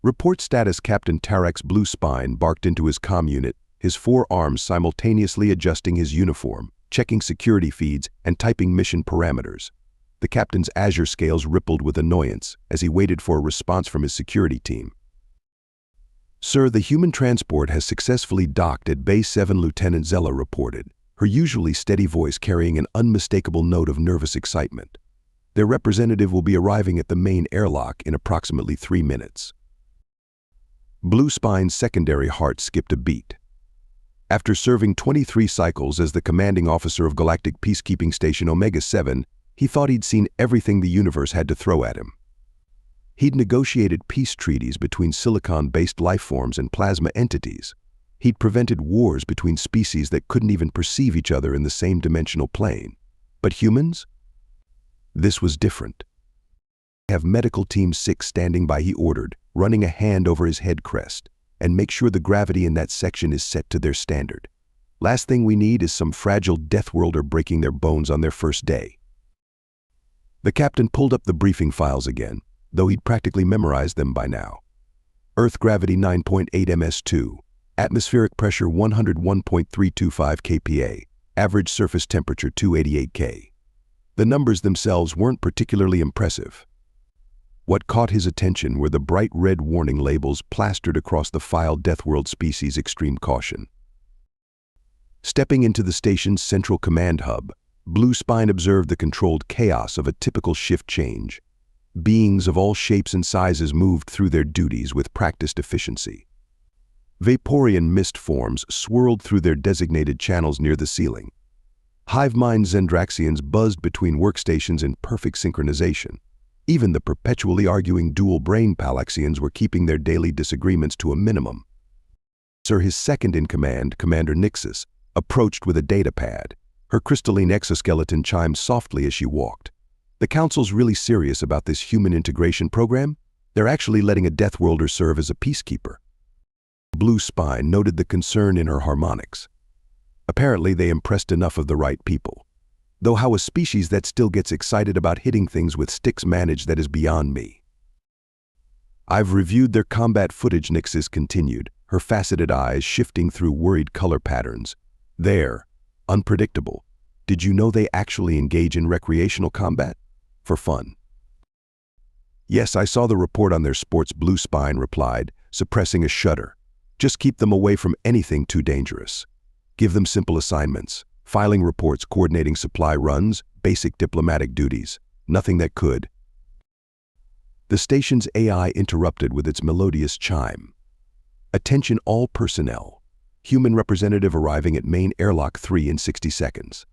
Report status. Captain Tarek's blue spine barked into his comm unit, his four arms simultaneously adjusting his uniform, checking security feeds, and typing mission parameters. The captain's azure scales rippled with annoyance as he waited for a response from his security team. "Sir, the human transport has successfully docked at Bay 7, Lieutenant Zella reported, her usually steady voice carrying an unmistakable note of nervous excitement. Their representative will be arriving at the main airlock in approximately 3 minutes. Blue Spine's secondary heart skipped a beat. After serving 23 cycles as the commanding officer of Galactic Peacekeeping Station Omega-7, he thought he'd seen everything the universe had to throw at him. He'd negotiated peace treaties between silicon-based lifeforms and plasma entities. He'd prevented wars between species that couldn't even perceive each other in the same dimensional plane. But humans? This was different. "Have Medical Team 6 standing by," he ordered, running a hand over his head crest, "and make sure the gravity in that section is set to their standard. Last thing we need is some fragile Deathworlder breaking their bones on their first day." The captain pulled up the briefing files again, though he'd practically memorized them by now. Earth gravity 9.8 ms2, atmospheric pressure 101.325 kPa, average surface temperature 288 K. The numbers themselves weren't particularly impressive. What caught his attention were the bright red warning labels plastered across the file: Deathworld species extreme caution. Stepping into the station's central command hub, Blue Spine observed the controlled chaos of a typical shift change. Beings of all shapes and sizes moved through their duties with practiced efficiency. Vaporean mist forms swirled through their designated channels near the ceiling. Hive-mind Zendraxians buzzed between workstations in perfect synchronization. Even the perpetually arguing dual-brain Palaxians were keeping their daily disagreements to a minimum. Sir, his second-in-command, Commander Nixus, approached with a data pad. Her crystalline exoskeleton chimed softly as she walked. "The Council's really serious about this human integration program. They're actually letting a Deathworlder serve as a peacekeeper." Blue Spine noted the concern in her harmonics. Apparently they impressed enough of the right people. Though how a species that still gets excited about hitting things with sticks manage that is beyond me. "I've reviewed their combat footage," Nixis continued, her faceted eyes shifting through worried color patterns. "They're unpredictable. Did you know they actually engage in recreational combat? For fun." "Yes, I saw the report on their sports," Blue Spine replied, suppressing a shudder. "Just keep them away from anything too dangerous. Give them simple assignments. Filing reports, coordinating supply runs, basic diplomatic duties. Nothing that could." The station's AI interrupted with its melodious chime. "Attention all personnel. Human representative arriving at main airlock 3 in 60 seconds.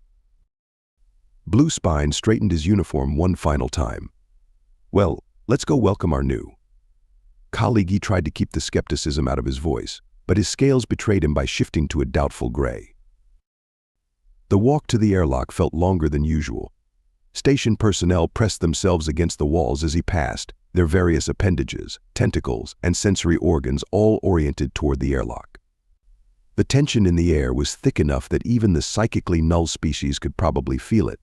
Blue Spine straightened his uniform one final time. "Well, let's go welcome our new colleague." He tried to keep the skepticism out of his voice, but his scales betrayed him by shifting to a doubtful gray. The walk to the airlock felt longer than usual. Station personnel pressed themselves against the walls as he passed, their various appendages, tentacles, and sensory organs all oriented toward the airlock. The tension in the air was thick enough that even the psychically null species could probably feel it.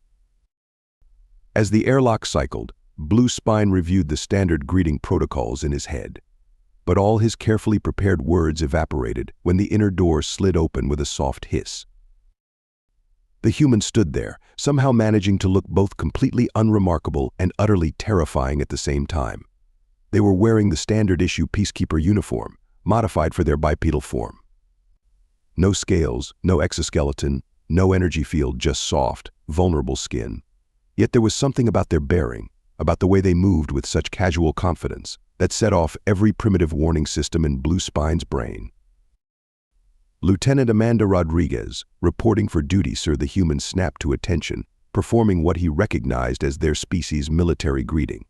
As the airlock cycled, Blue Spine reviewed the standard greeting protocols in his head. But all his carefully prepared words evaporated when the inner door slid open with a soft hiss. The human stood there, somehow managing to look both completely unremarkable and utterly terrifying at the same time. They were wearing the standard-issue Peacekeeper uniform, modified for their bipedal form. No scales, no exoskeleton, no energy field, just soft, vulnerable skin. Yet there was something about their bearing, about the way they moved with such casual confidence, that set off every primitive warning system in Blue Spine's brain. "Lieutenant Amanda Rodriguez, reporting for duty, sir." The human snapped to attention, performing what he recognized as their species' military greeting.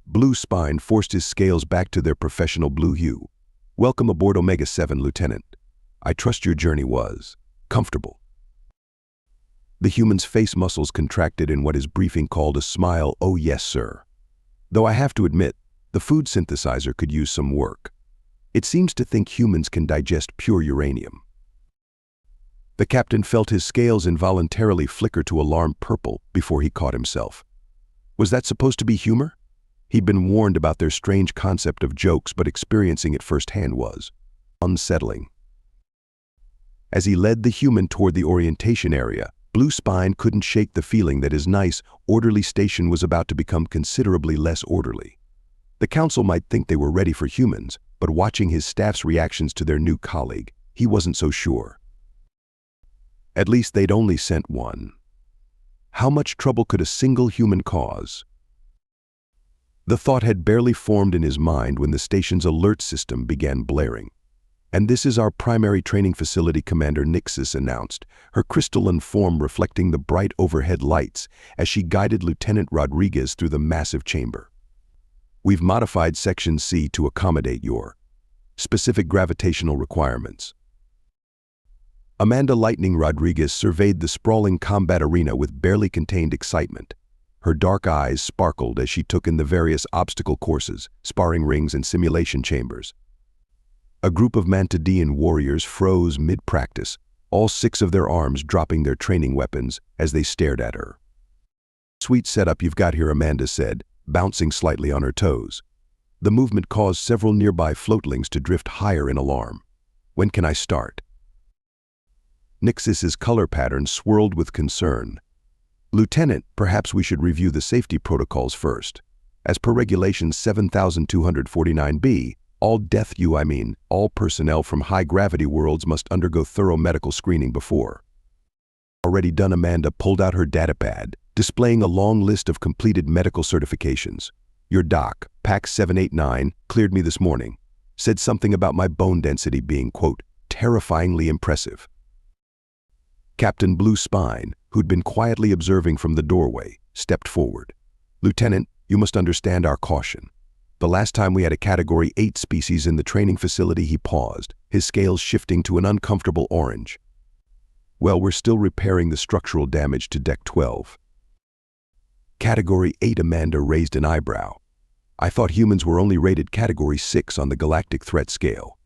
Blue Spine forced his scales back to their professional blue hue. "Welcome aboard Omega-7, Lieutenant. I trust your journey was comfortable." The human's face muscles contracted in what his briefing called a smile. "Oh yes, sir. Though I have to admit, the food synthesizer could use some work. It seems to think humans can digest pure uranium." The captain felt his scales involuntarily flicker to alarm purple before he caught himself. Was that supposed to be humor? He'd been warned about their strange concept of jokes, but experiencing it firsthand was unsettling. As he led the human toward the orientation area, Blue Spine couldn't shake the feeling that his nice, orderly station was about to become considerably less orderly. The council might think they were ready for humans, but watching his staff's reactions to their new colleague, he wasn't so sure. At least they'd only sent one. How much trouble could a single human cause? The thought had barely formed in his mind when the station's alert system began blaring. "And this is our primary training facility," Commander Nixis announced, her crystalline form reflecting the bright overhead lights as she guided Lieutenant Rodriguez through the massive chamber. "We've modified Section C to accommodate your specific gravitational requirements." Amanda Lightning Rodriguez surveyed the sprawling combat arena with barely contained excitement. Her dark eyes sparkled as she took in the various obstacle courses, sparring rings, and simulation chambers. A group of Mantidean warriors froze mid-practice, all 6 of their arms dropping their training weapons as they stared at her. "Sweet setup you've got here," Amanda said, bouncing slightly on her toes. The movement caused several nearby floatlings to drift higher in alarm. "When can I start?" Nixis's color pattern swirled with concern. "Lieutenant, perhaps we should review the safety protocols first. As per Regulation 7249B, all all personnel from high-gravity worlds must undergo thorough medical screening before." "Already done." Amanda pulled out her datapad, displaying a long list of completed medical certifications. "Your doc, PAC 789, cleared me this morning. Said something about my bone density being, quote, terrifyingly impressive." Captain Blue Spine, who'd been quietly observing from the doorway, stepped forward. "Lieutenant, you must understand our caution. The last time we had a Category 8 species in the training facility," he paused, his scales shifting to an uncomfortable orange. "Well, we're still repairing the structural damage to Deck 12. "Category 8, Amanda raised an eyebrow. "I thought humans were only rated Category 6 on the Galactic Threat Scale."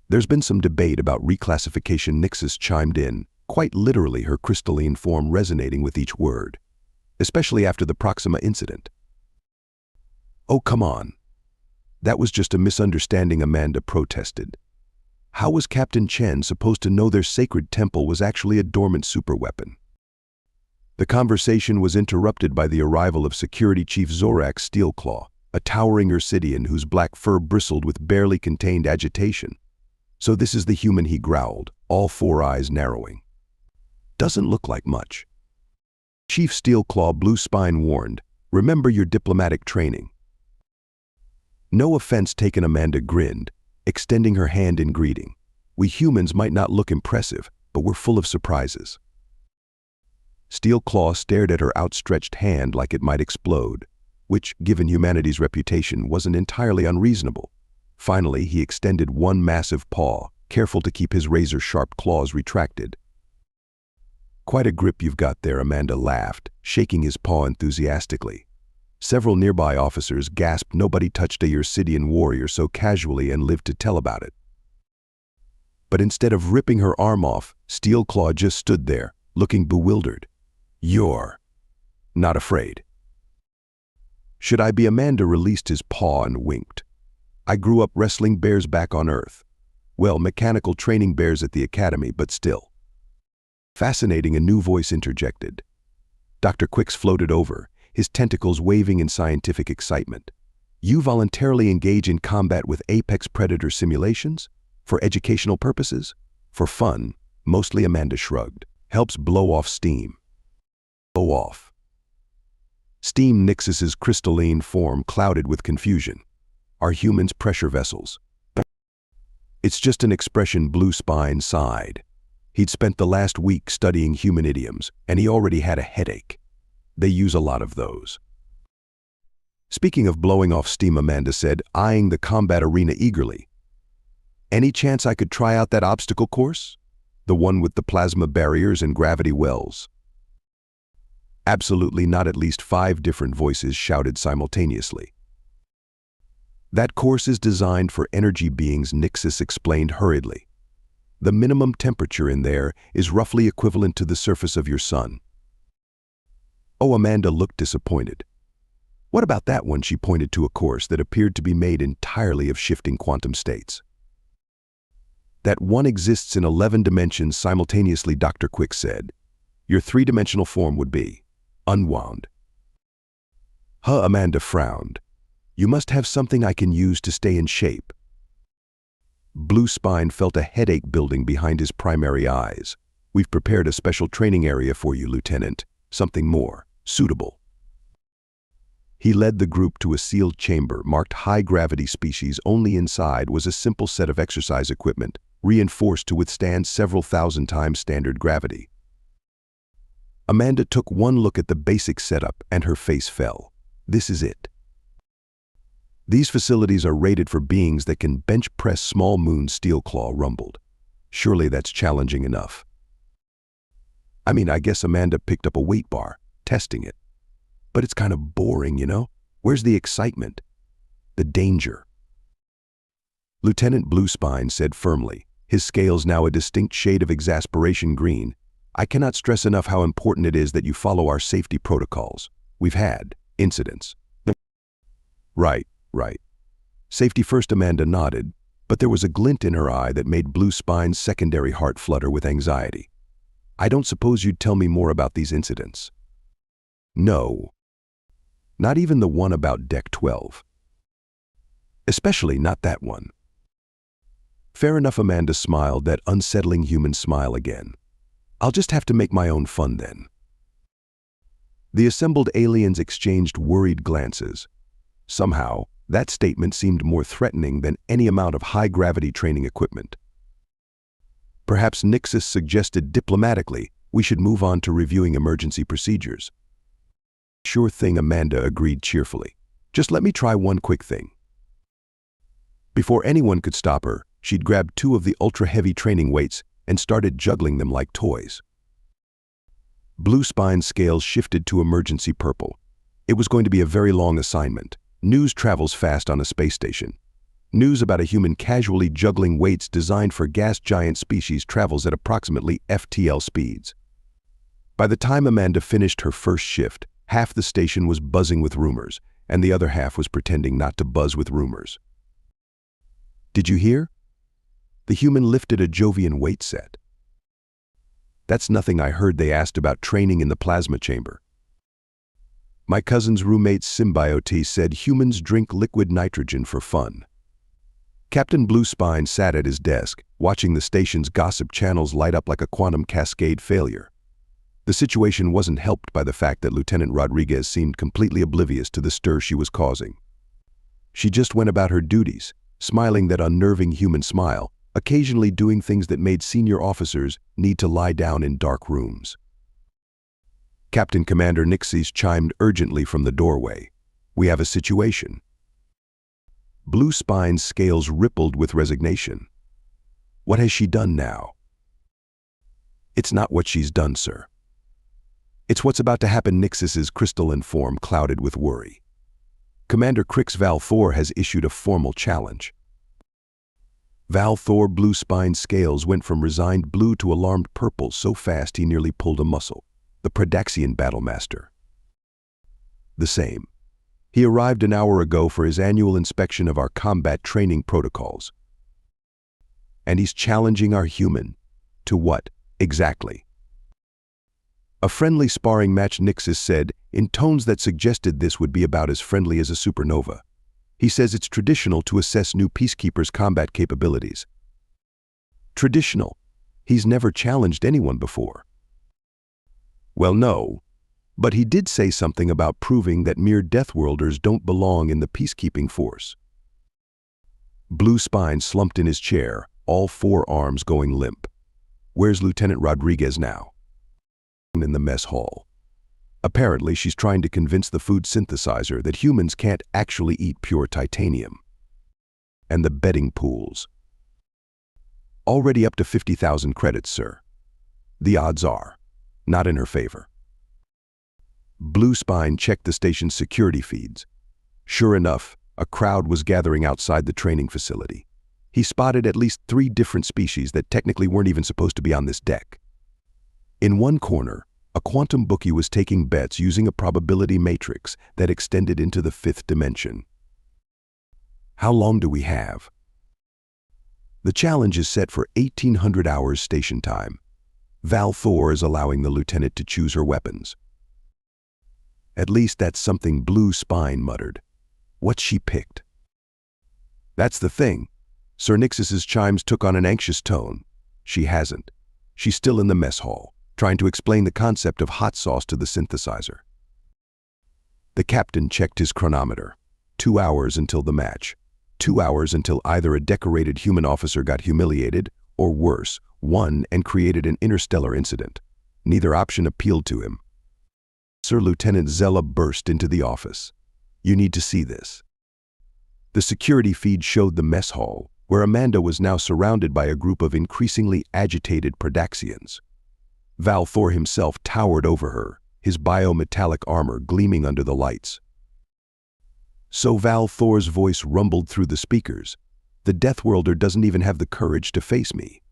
"There's been some debate about reclassification," Nixis chimed in, quite literally her crystalline form resonating with each word, "especially after the Proxima incident." "Oh, come on. That was just a misunderstanding," Amanda protested. "How was Captain Chen supposed to know their sacred temple was actually a dormant superweapon?" The conversation was interrupted by the arrival of Security Chief Zorak Steelclaw, a towering Ursidian whose black fur bristled with barely contained agitation. "So this is the human," he growled, all 4 eyes narrowing. "Doesn't look like much." Chief Steelclaw Blue Spine warned, "Remember your diplomatic training." "No offense taken," Amanda grinned, extending her hand in greeting. "We humans might not look impressive, but we're full of surprises." Steelclaw stared at her outstretched hand like it might explode, which, given humanity's reputation, wasn't entirely unreasonable. Finally, he extended one massive paw, careful to keep his razor-sharp claws retracted. "Quite a grip you've got there," Amanda laughed, shaking his paw enthusiastically. Several nearby officers gasped. Nobody touched a Ursidian warrior so casually and lived to tell about it. But instead of ripping her arm off, Steelclaw just stood there, looking bewildered. "You're not afraid?" "Should I be?" Amanda released his paw and winked. "I grew up wrestling bears back on Earth. Well, mechanical training bears at the academy, but still." "Fascinating," a new voice interjected. Dr. Quicks floated over, his tentacles waving in scientific excitement. "You voluntarily engage in combat with apex predator simulations? For educational purposes? For fun?" Mostly, Amanda shrugged. "Helps blow off steam." "Blow off steam?" Nixis's crystalline form clouded with confusion. "Are humans pressure vessels?" "It's just an expression," Blue Spine sighed. He'd spent the last week studying human idioms, and he already had a headache. They use a lot of those. "Speaking of blowing off steam," Amanda said, eyeing the combat arena eagerly. "Any chance I could try out that obstacle course? The one with the plasma barriers and gravity wells?" "Absolutely not," at least 5 different voices shouted simultaneously. "That course is designed for energy beings," Nixis explained hurriedly. "The minimum temperature in there is roughly equivalent to the surface of your sun." Oh, Amanda looked disappointed. What about that one? She pointed to a course that appeared to be made entirely of shifting quantum states. That one exists in 11 dimensions simultaneously, Dr. Quick said. Your three-dimensional form would be unwound. Amanda frowned. You must have something I can use to stay in shape. Blue Spine felt a headache building behind his primary eyes. We've prepared a special training area for you, Lieutenant. Something more suitable. He led the group to a sealed chamber marked high-gravity species. Only inside was a simple set of exercise equipment, reinforced to withstand several thousand times standard gravity. Amanda took one look at the basic setup and her face fell. This is it. These facilities are rated for beings that can bench press small moons, Steel Claw rumbled. Surely that's challenging enough. I mean, I guess Amanda picked up a weight bar, testing it. But it's kind of boring, you know? Where's the excitement? The danger? Lieutenant Blue Spine said firmly, his scales now a distinct shade of exasperation green. I cannot stress enough how important it is that you follow our safety protocols. We've had incidents. Right. Safety first, Amanda nodded, but there was a glint in her eye that made Blue Spine's secondary heart flutter with anxiety. I don't suppose you'd tell me more about these incidents? No. Not even the one about Deck 12. Especially not that one. Fair enough, Amanda smiled, that unsettling human smile again. I'll just have to make my own fun then. The assembled aliens exchanged worried glances. Somehow, that statement seemed more threatening than any amount of high-gravity training equipment. Perhaps Nixus suggested diplomatically we should move on to reviewing emergency procedures. Sure thing, Amanda agreed cheerfully. Just let me try one quick thing. Before anyone could stop her, she'd grabbed two of the ultra-heavy training weights and started juggling them like toys. Blue Spine's scales shifted to emergency purple. It was going to be a very long assignment. News travels fast on a space station. News about a human casually juggling weights designed for gas giant species travels at approximately FTL speeds. By the time Amanda finished her first shift, half the station was buzzing with rumors, and the other half was pretending not to buzz with rumors. Did you hear? The human lifted a Jovian weight set. That's nothing I heard. They asked about training in the plasma chamber. My cousin's roommate's symbiote said humans drink liquid nitrogen for fun. Captain Blue Spine sat at his desk, watching the station's gossip channels light up like a quantum cascade failure. The situation wasn't helped by the fact that Lieutenant Rodriguez seemed completely oblivious to the stir she was causing. She just went about her duties, smiling that unnerving human smile, occasionally doing things that made senior officers need to lie down in dark rooms. Captain Commander Nixis chimed urgently from the doorway. We have a situation. Blue Spine's scales rippled with resignation. What has she done now? It's not what she's done, sir. It's what's about to happen. Nixis's crystalline form clouded with worry. Commander Crix Val Thor has issued a formal challenge. Val Thor Blue Spine's scales went from resigned blue to alarmed purple so fast he nearly pulled a muscle. The Predaxian Battlemaster. The same. He arrived an hour ago for his annual inspection of our combat training protocols. And he's challenging our human. To what, exactly? A friendly sparring match, Nixis said, in tones that suggested this would be about as friendly as a supernova. He says it's traditional to assess new Peacekeepers' combat capabilities. Traditional? He's never challenged anyone before. Well, no, but he did say something about proving that mere Deathworlders don't belong in the peacekeeping force. Blue Spine slumped in his chair, all four arms going limp. Where's Lieutenant Rodriguez now? In the mess hall. Apparently, she's trying to convince the food synthesizer that humans can't actually eat pure titanium. And the betting pools. Already up to 50,000 credits, sir. The odds are not in her favor. Blue Spine checked the station's security feeds. Sure enough, a crowd was gathering outside the training facility. He spotted at least 3 different species that technically weren't even supposed to be on this deck. In one corner, A quantum bookie was taking bets using a probability matrix that extended into the fifth dimension. How long do we have? The challenge is set for 1800 hours station time. Val Thor is allowing the lieutenant to choose her weapons. At least that's something Blue Spine muttered. What's she picked? That's the thing. Sir Nixus's chimes took on an anxious tone. She hasn't. She's still in the mess hall, trying to explain the concept of hot sauce to the synthesizer. The captain checked his chronometer. 2 hours until the match. 2 hours until either a decorated human officer got humiliated, or worse, won and created an interstellar incident. Neither option appealed to him. Sir Lieutenant Zella burst into the office. You need to see this. The security feed showed the mess hall, where Amanda was now surrounded by a group of increasingly agitated Predaxians. Val Thor himself towered over her, his biometallic armor gleaming under the lights. So Val Thor's voice rumbled through the speakers. The Deathworlder doesn't even have the courage to face me.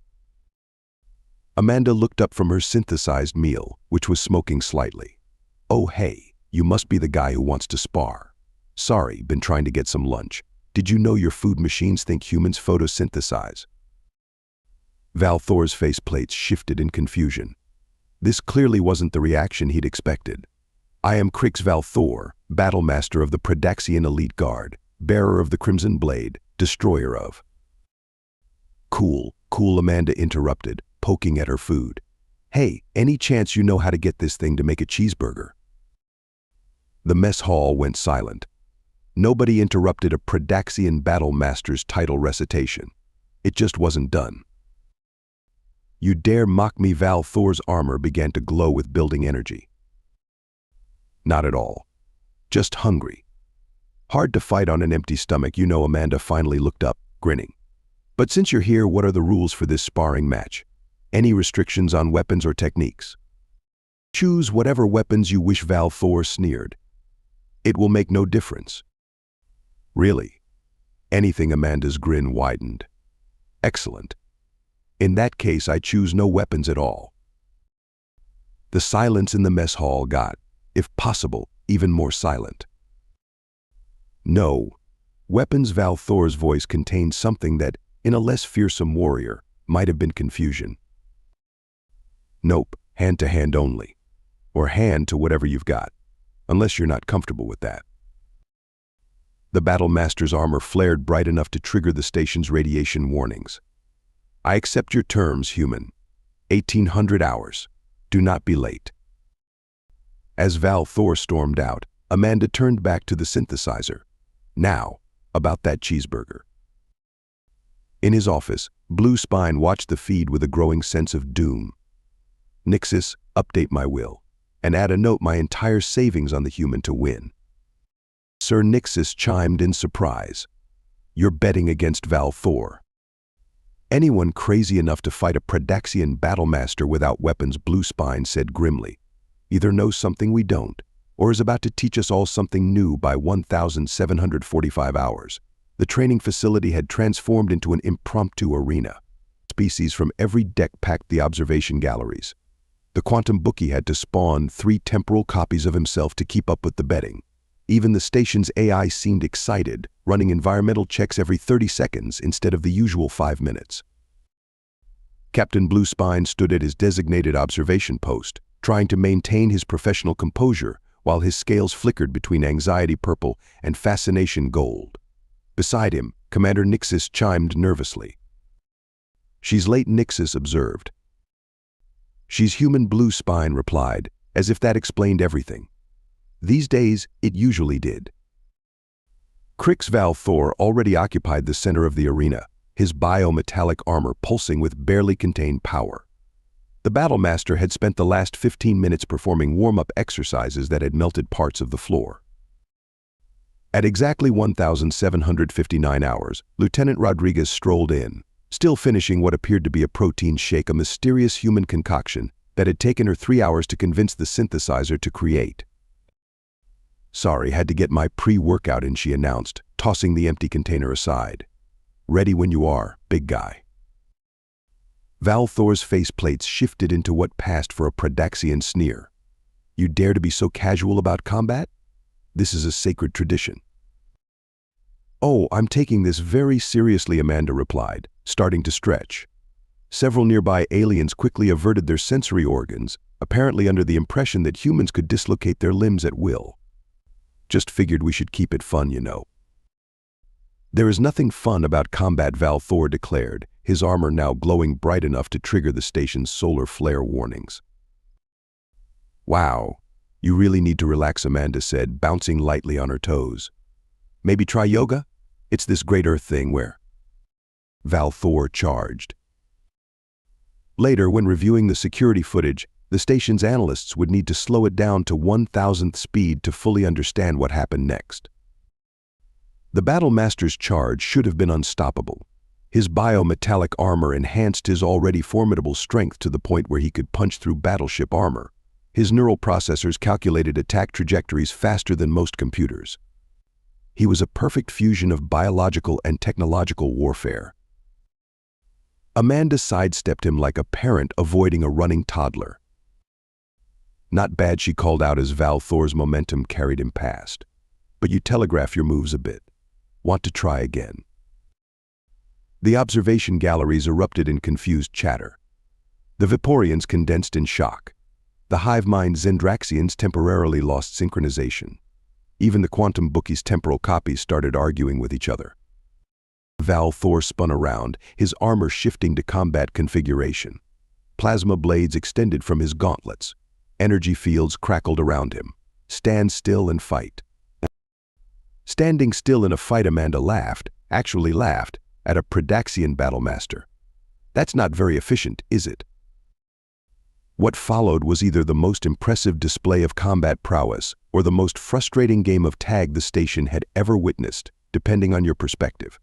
Amanda looked up from her synthesized meal, which was smoking slightly. Oh hey, you must be the guy who wants to spar. Sorry, been trying to get some lunch. Did you know your food machines think humans photosynthesize? Val Thor's faceplates shifted in confusion. This clearly wasn't the reaction he'd expected. I am Crix Val Thor, Battlemaster of the Predaxian Elite Guard, bearer of the Crimson Blade, destroyer of... Cool, Amanda interrupted, poking at her food. Hey, any chance you know how to get this thing to make a cheeseburger? The mess hall went silent. Nobody interrupted a Predaxian Battlemaster's title recitation. It just wasn't done. You dare mock me? Val Thor's armor began to glow with building energy. Not at all. Just hungry. Hard to fight on an empty stomach, you know. Amanda finally looked up, grinning. But since you're here, what are the rules for this sparring match? Any restrictions on weapons or techniques? Choose whatever weapons you wish. Val Thor sneered. It will make no difference. Really? Anything? Amanda's grin widened. Excellent. In that case, I choose no weapons at all. The silence in the mess hall got, if possible, even more silent. No. Weapons? Val Thor's voice contained something that, in a less fearsome warrior, might have been confusion. Nope, hand to hand only. Or hand to whatever you've got, unless you're not comfortable with that. The Battlemaster's armor flared bright enough to trigger the station's radiation warnings. I accept your terms, human. 1800 hours. Do not be late. As Val Thor stormed out, Amanda turned back to the synthesizer. Now, about that cheeseburger. In his office, Blue Spine watched the feed with a growing sense of doom. Nixus, update my will, and add a note: my entire savings on the human to win. Sir Nixus chimed in surprise. You're betting against Val Thor. Anyone crazy enough to fight a Predaxian Battlemaster without weapons, Blue Spine said grimly, either knows something we don't, or is about to teach us all something new. By 1745 hours, the training facility had transformed into an impromptu arena. Species from every deck packed the observation galleries. The quantum bookie had to spawn 3 temporal copies of himself to keep up with the betting. Even the station's AI seemed excited, running environmental checks every 30 seconds instead of the usual 5 minutes. Captain Blue Spine stood at his designated observation post, trying to maintain his professional composure while his scales flickered between anxiety purple and fascination gold. Beside him, Commander Nixus chimed nervously. She's late, Nixus observed. She's human, Blue Spine replied, as if that explained everything. These days, it usually did. Crix Val Thor already occupied the center of the arena, his biometallic armor pulsing with barely contained power. The Battlemaster had spent the last 15 minutes performing warm-up exercises that had melted parts of the floor. At exactly 1759 hours, Lieutenant Rodriguez strolled in, still finishing what appeared to be a protein shake, a mysterious human concoction that had taken her 3 hours to convince the synthesizer to create. Sorry, had to get my pre-workout in, she announced, tossing the empty container aside. Ready when you are, big guy. Val Thor's faceplates shifted into what passed for a Predaxian sneer. You dare to be so casual about combat? This is a sacred tradition. Oh, I'm taking this very seriously, Amanda replied, starting to stretch. Several nearby aliens quickly averted their sensory organs, apparently under the impression that humans could dislocate their limbs at will. Just figured we should keep it fun, you know. There is nothing fun about combat, Val Thor declared, his armor now glowing bright enough to trigger the station's solar flare warnings. Wow, you really need to relax, Amanda said, bouncing lightly on her toes. Maybe try yoga? It's this great Earth thing where... Val Thor charged. Later, when reviewing the security footage, the station's analysts would need to slow it down to 1,000th speed to fully understand what happened next. The Battlemaster's charge should have been unstoppable. His biometallic armor enhanced his already formidable strength to the point where he could punch through battleship armor. His neural processors calculated attack trajectories faster than most computers. He was a perfect fusion of biological and technological warfare. Amanda sidestepped him like a parent avoiding a running toddler. Not bad, she called out as Val Thor's momentum carried him past. But you telegraph your moves a bit. Want to try again? The observation galleries erupted in confused chatter. The Viporians condensed in shock. The hive-mind Zendraxians temporarily lost synchronization. Even the quantum bookie's temporal copies started arguing with each other. Val Thor spun around, his armor shifting to combat configuration. Plasma blades extended from his gauntlets. Energy fields crackled around him. Stand still and fight. Standing still in a fight, Amanda laughed, actually laughed, at a Predaxian Battlemaster. That's not very efficient, is it? What followed was either the most impressive display of combat prowess or the most frustrating game of tag the station had ever witnessed, depending on your perspective.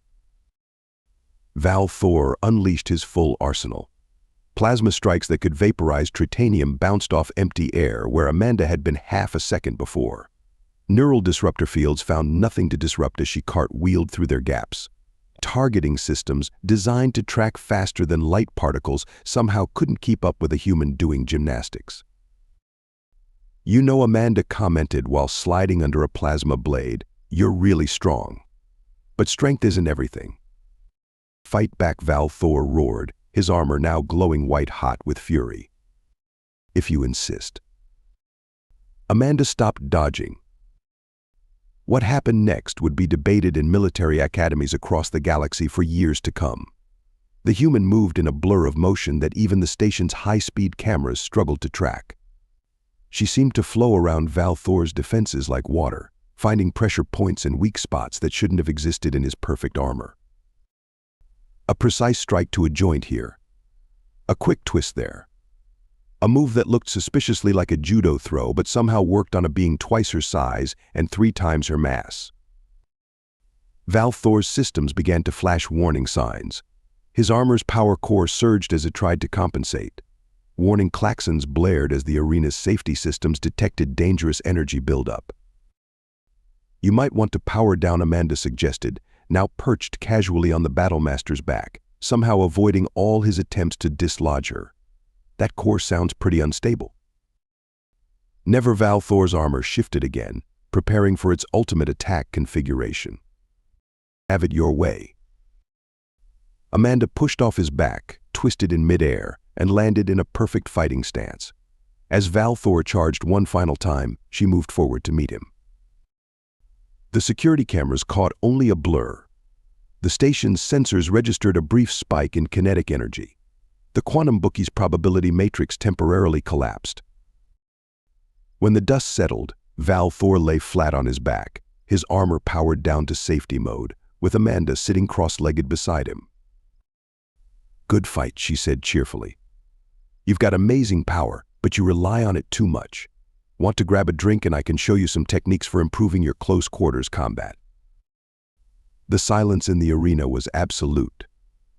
Val Thor unleashed his full arsenal. Plasma strikes that could vaporize tritanium bounced off empty air where Amanda had been half a second before. Neural disruptor fields found nothing to disrupt as she cartwheeled through their gaps. Targeting systems designed to track faster than light particles somehow couldn't keep up with a human doing gymnastics. You know, Amanda commented while sliding under a plasma blade, you're really strong. But strength isn't everything. Fight back, Val Thor roared, his armor now glowing white-hot with fury. If you insist. Amanda stopped dodging. What happened next would be debated in military academies across the galaxy for years to come. The human moved in a blur of motion that even the station's high-speed cameras struggled to track. She seemed to flow around Val Thor's defenses like water, finding pressure points and weak spots that shouldn't have existed in his perfect armor. A precise strike to a joint here. A quick twist there. A move that looked suspiciously like a judo throw but somehow worked on a being twice her size and 3 times her mass. Val Thor's systems began to flash warning signs. His armor's power core surged as it tried to compensate. Warning klaxons blared as the arena's safety systems detected dangerous energy buildup. You might want to power down, Amanda suggested, now perched casually on the Battlemaster's back, somehow avoiding all his attempts to dislodge her. That core sounds pretty unstable. Never. Val Thor's armor shifted again, preparing for its ultimate attack configuration. Have it your way. Amanda pushed off his back, twisted in midair, and landed in a perfect fighting stance. As Val Thor charged one final time, she moved forward to meet him. The security cameras caught only a blur. The station's sensors registered a brief spike in kinetic energy. The quantum bookie's probability matrix temporarily collapsed. When the dust settled, Val Thor lay flat on his back, his armor powered down to safety mode, with Amanda sitting cross-legged beside him. Good fight, she said cheerfully. You've got amazing power, but you rely on it too much. Want to grab a drink and I can show you some techniques for improving your close quarters combat. The silence in the arena was absolute.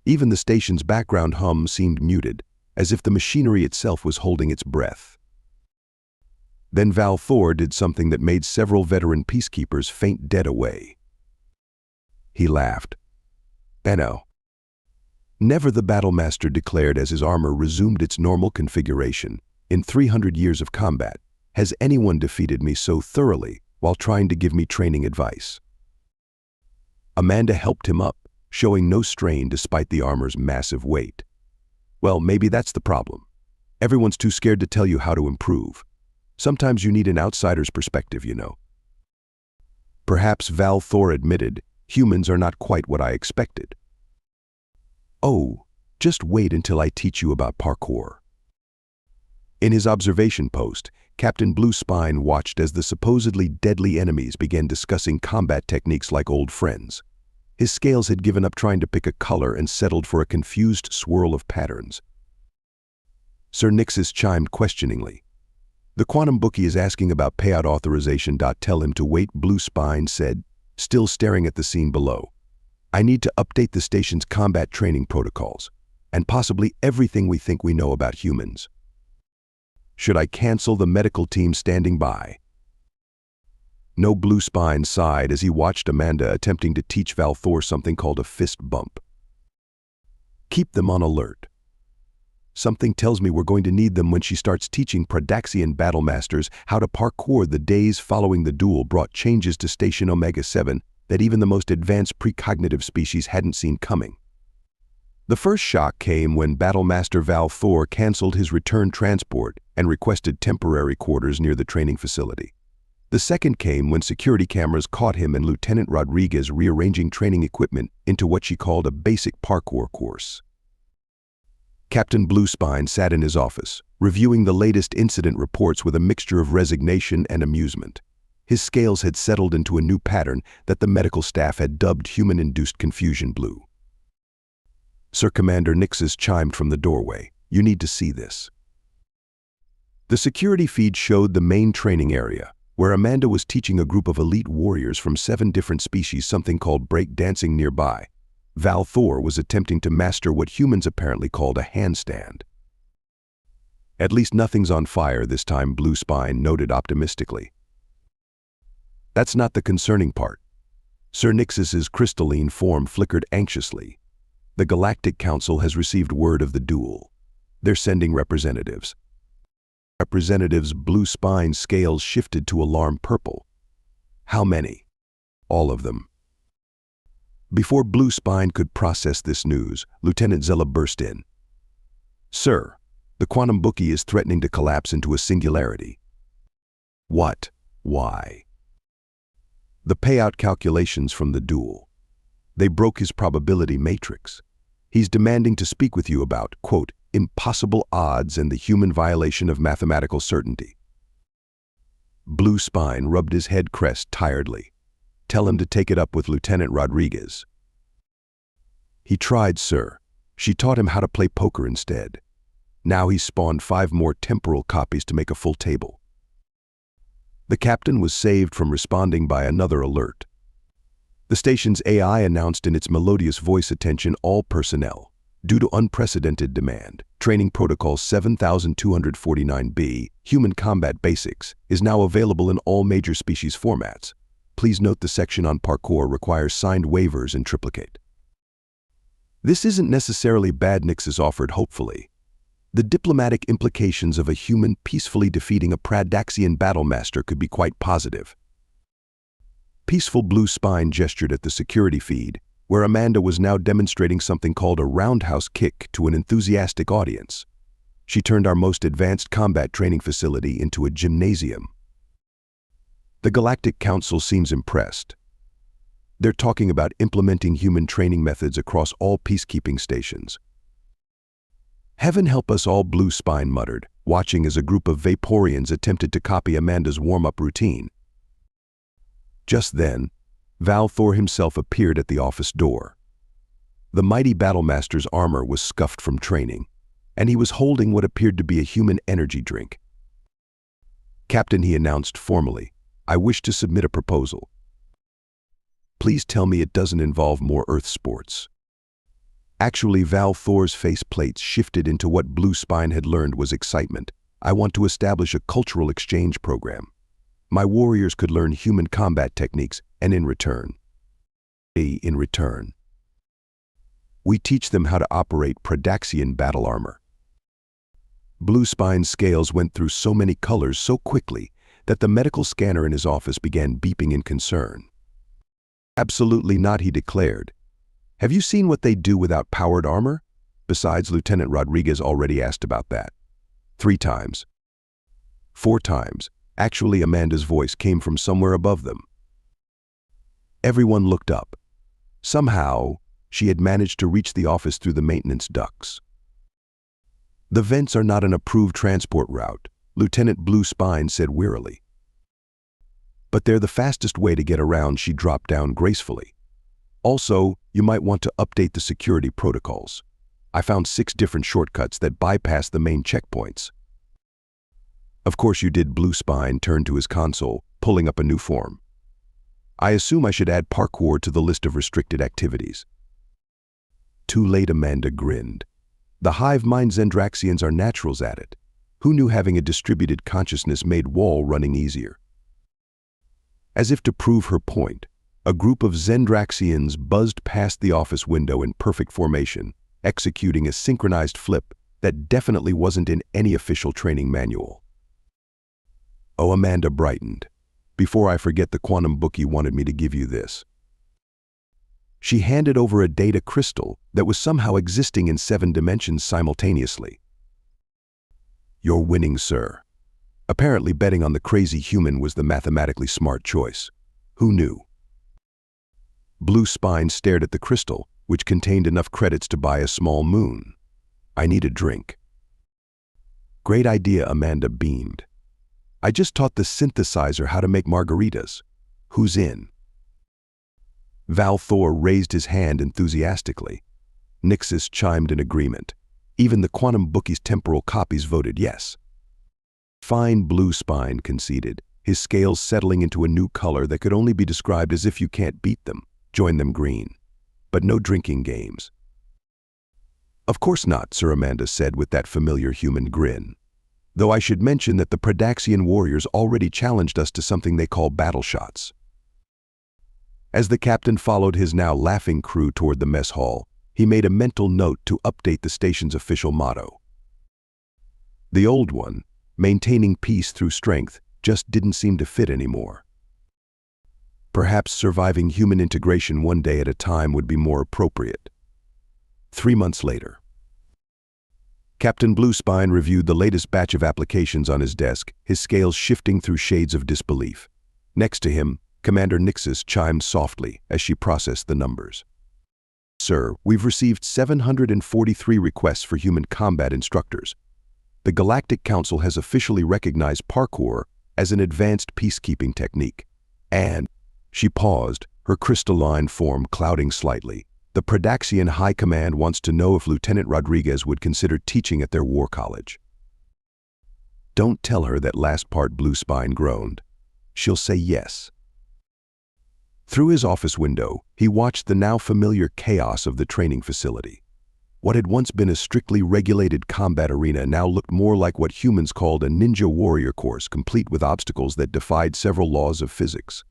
Even the station's background hum seemed muted, as if the machinery itself was holding its breath. Then Val Thor did something that made several veteran peacekeepers faint dead away. He laughed. Benno. Never, the battlemaster declared as his armor resumed its normal configuration. In 300 years of combat, has anyone defeated me so thoroughly while trying to give me training advice? Amanda helped him up, showing no strain despite the armor's massive weight. Well, maybe that's the problem. Everyone's too scared to tell you how to improve. Sometimes you need an outsider's perspective, you know. Perhaps Val Thor admitted, humans are not quite what I expected. Oh, just wait until I teach you about parkour. In his observation post, Captain Blue Spine watched as the supposedly deadly enemies began discussing combat techniques like old friends. His scales had given up trying to pick a color and settled for a confused swirl of patterns. Sir Nixus chimed questioningly. The quantum bookie is asking about payout authorization. Tell him to wait, Blue Spine said, still staring at the scene below. I need to update the station's combat training protocols, and possibly everything we think we know about humans. Should I cancel the medical team standing by? No, Blue Spine sighed as he watched Amanda attempting to teach Val Thor something called a fist bump. Keep them on alert. Something tells me we're going to need them when she starts teaching Predaxian battlemasters how to parkour. The days following the duel brought changes to Station Omega-7 that even the most advanced precognitive species hadn't seen coming. The first shock came when Battlemaster Val Thor canceled his return transport and requested temporary quarters near the training facility. The second came when security cameras caught him and Lieutenant Rodriguez rearranging training equipment into what she called a basic parkour course. Captain Blue Spine sat in his office, reviewing the latest incident reports with a mixture of resignation and amusement. His scales had settled into a new pattern that the medical staff had dubbed human-induced confusion blue. Sir Commander Nixus chimed from the doorway. You need to see this. The security feed showed the main training area, where Amanda was teaching a group of elite warriors from 7 different species something called breakdancing. Nearby, Val Thor was attempting to master what humans apparently called a handstand. At least nothing's on fire this time, Blue Spine noted optimistically. That's not the concerning part. Sir Nixus's crystalline form flickered anxiously. The Galactic Council has received word of the duel. They're sending representatives. Blue Spine's scales shifted to alarm purple. How many? All of them. Before Blue Spine could process this news, Lieutenant Zella burst in. Sir, the quantum bookie is threatening to collapse into a singularity. What? Why? The payout calculations from the duel. They broke his probability matrix. He's demanding to speak with you about, quote, impossible odds and the human violation of mathematical certainty. Blue Spine rubbed his head crest tiredly. Tell him to take it up with Lieutenant Rodriguez. He tried, sir. She taught him how to play poker instead. Now he's spawned 5 more temporal copies to make a full table. The captain was saved from responding by another alert. The station's AI announced in its melodious voice, attention all personnel. Due to unprecedented demand, Training Protocol 7249B, Human Combat Basics, is now available in all major species formats. Please note the section on parkour requires signed waivers in triplicate. This isn't necessarily bad, Nixus offered hopefully. The diplomatic implications of a human peacefully defeating a Predaxian battlemaster could be quite positive. Peaceful Blue Spine gestured at the security feed, where Amanda was now demonstrating something called a roundhouse kick to an enthusiastic audience. She turned our most advanced combat training facility into a gymnasium. The Galactic Council seems impressed. They're talking about implementing human training methods across all peacekeeping stations. Heaven help us all, Blue Spine muttered, watching as a group of Vaporeans attempted to copy Amanda's warm-up routine. Just then, Val Thor himself appeared at the office door. The mighty battlemaster's armor was scuffed from training, and he was holding what appeared to be a human energy drink. Captain, he announced formally, I wish to submit a proposal. Please tell me it doesn't involve more Earth sports. Actually, Val Thor's faceplates shifted into what Blue Spine had learned was excitement. I want to establish a cultural exchange program. My warriors could learn human combat techniques, and in return. We teach them how to operate Predaxian battle armor. Blue Spine's scales went through so many colors so quickly that the medical scanner in his office began beeping in concern. Absolutely not, he declared. Have you seen what they do without powered armor? Besides, Lieutenant Rodriguez already asked about that. 3 times. 4 times. Actually, Amanda's voice came from somewhere above them. Everyone looked up. Somehow, she had managed to reach the office through the maintenance ducts. The vents are not an approved transport route, Lieutenant Blue Spine said wearily. But they're the fastest way to get around, she dropped down gracefully. Also, you might want to update the security protocols. I found 6 different shortcuts that bypass the main checkpoints. Of course you did, Blue Spine turned to his console, pulling up a new form. I assume I should add parkour to the list of restricted activities. Too late, Amanda grinned. The hive mind Zendraxians are naturals at it. Who knew having a distributed consciousness made wall running easier? As if to prove her point, a group of Zendraxians buzzed past the office window in perfect formation, executing a synchronized flip that definitely wasn't in any official training manual. Oh, Amanda brightened. Before I forget, the quantum bookie wanted me to give you this. She handed over a data crystal that was somehow existing in 7 dimensions simultaneously. You're winning, sir. Apparently betting on the crazy human was the mathematically smart choice. Who knew? Blue Spine stared at the crystal, which contained enough credits to buy a small moon. I need a drink. Great idea, Amanda beamed. I just taught the synthesizer how to make margaritas. Who's in? Val Thor raised his hand enthusiastically. Nixis chimed in agreement. Even the quantum bookie's temporal copies voted yes. Fine, Blue Spine conceded, his scales settling into a new color that could only be described as if you can't beat them, join them green. But no drinking games. Of course not, Sir, Amanda said with that familiar human grin. Though I should mention that the Predaxian warriors already challenged us to something they call battle shots. As the captain followed his now laughing crew toward the mess hall, he made a mental note to update the station's official motto. The old one, maintaining peace through strength, just didn't seem to fit anymore. Perhaps surviving human integration one day at a time would be more appropriate. 3 months later. Captain Blue Spine reviewed the latest batch of applications on his desk, his scales shifting through shades of disbelief. Next to him, Commander Nixis chimed softly as she processed the numbers. Sir, we've received 743 requests for human combat instructors. The Galactic Council has officially recognized parkour as an advanced peacekeeping technique. And, she paused, her crystalline form clouding slightly. The Predaxian High Command wants to know if Lieutenant Rodriguez would consider teaching at their war college. Don't tell her that last part, Blue Spine groaned. She'll say yes. Through his office window, he watched the now familiar chaos of the training facility. What had once been a strictly regulated combat arena now looked more like what humans called a ninja warrior course, complete with obstacles that defied several laws of physics.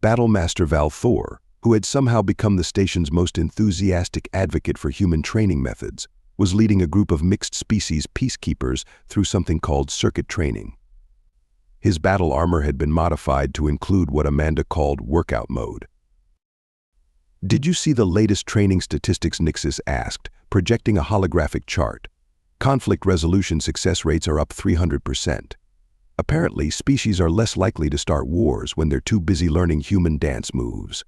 Battlemaster Val Thor, who had somehow become the station's most enthusiastic advocate for human training methods, was leading a group of mixed-species peacekeepers through something called circuit training. His battle armor had been modified to include what Amanda called workout mode. Did you see the latest training statistics? Nixis asked, projecting a holographic chart. Conflict resolution success rates are up 300%. Apparently, species are less likely to start wars when they're too busy learning human dance moves.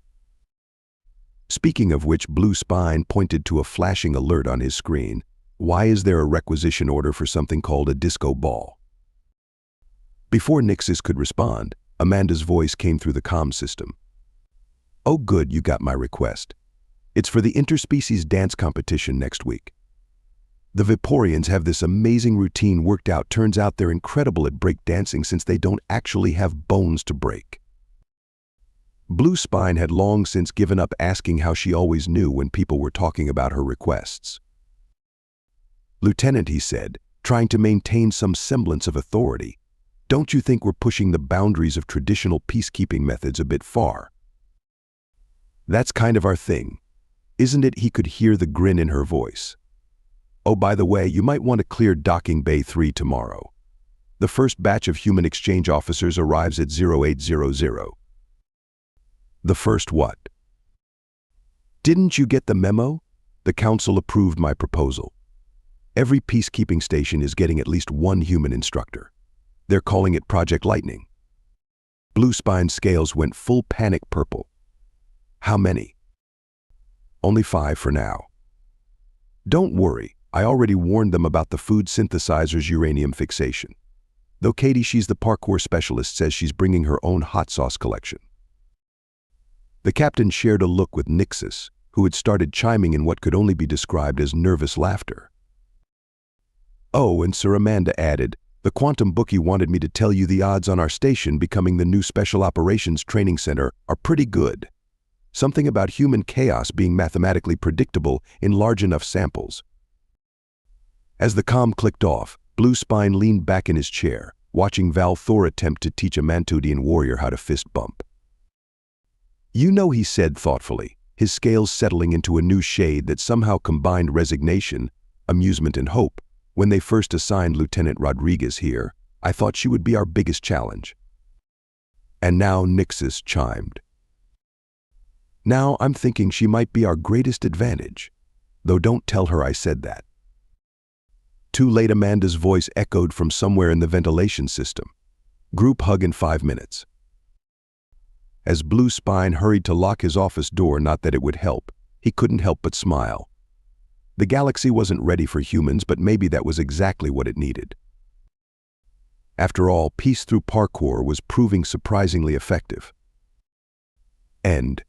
Speaking of which, Blue Spine pointed to a flashing alert on his screen. Why is there a requisition order for something called a disco ball? Before Nixis could respond, Amanda's voice came through the comm system. Oh good, you got my request. It's for the interspecies dance competition next week. The Viporians have this amazing routine worked out. Turns out they're incredible at break dancing since they don't actually have bones to break. Blue Spine had long since given up asking how she always knew when people were talking about her requests. Lieutenant, he said, trying to maintain some semblance of authority, don't you think we're pushing the boundaries of traditional peacekeeping methods a bit far? That's kind of our thing. Isn't it he could hear the grin in her voice? Oh, by the way, you might want to clear Docking Bay 3 tomorrow. The first batch of human exchange officers arrives at 0800. The first what? Didn't you get the memo? The council approved my proposal. Every peacekeeping station is getting at least one human instructor. They're calling it Project Lightning. Blue Spine's scales went full panic purple. How many? Only 5 for now. Don't worry, I already warned them about the food synthesizer's uranium fixation. Though Katie, she's the parkour specialist, says she's bringing her own hot sauce collection. The captain shared a look with Nixus, who had started chiming in what could only be described as nervous laughter. Oh, and Sir Amanda added, the quantum bookie wanted me to tell you the odds on our station becoming the new Special Operations Training Center are pretty good. Something about human chaos being mathematically predictable in large enough samples. As the comm clicked off, Blue Spine leaned back in his chair, watching Val Thor attempt to teach a Mantudian warrior how to fist bump. You know, he said thoughtfully, his scales settling into a new shade that somehow combined resignation, amusement, and hope. When they first assigned Lieutenant Rodriguez here, I thought she would be our biggest challenge. And now Nixus chimed. Now I'm thinking she might be our greatest advantage, though don't tell her I said that. Too late, Amanda's voice echoed from somewhere in the ventilation system. Group hug in 5 minutes. As Blue Spine hurried to lock his office door, not that it would help, he couldn't help but smile. The galaxy wasn't ready for humans, but maybe that was exactly what it needed. After all, peace through parkour was proving surprisingly effective. End.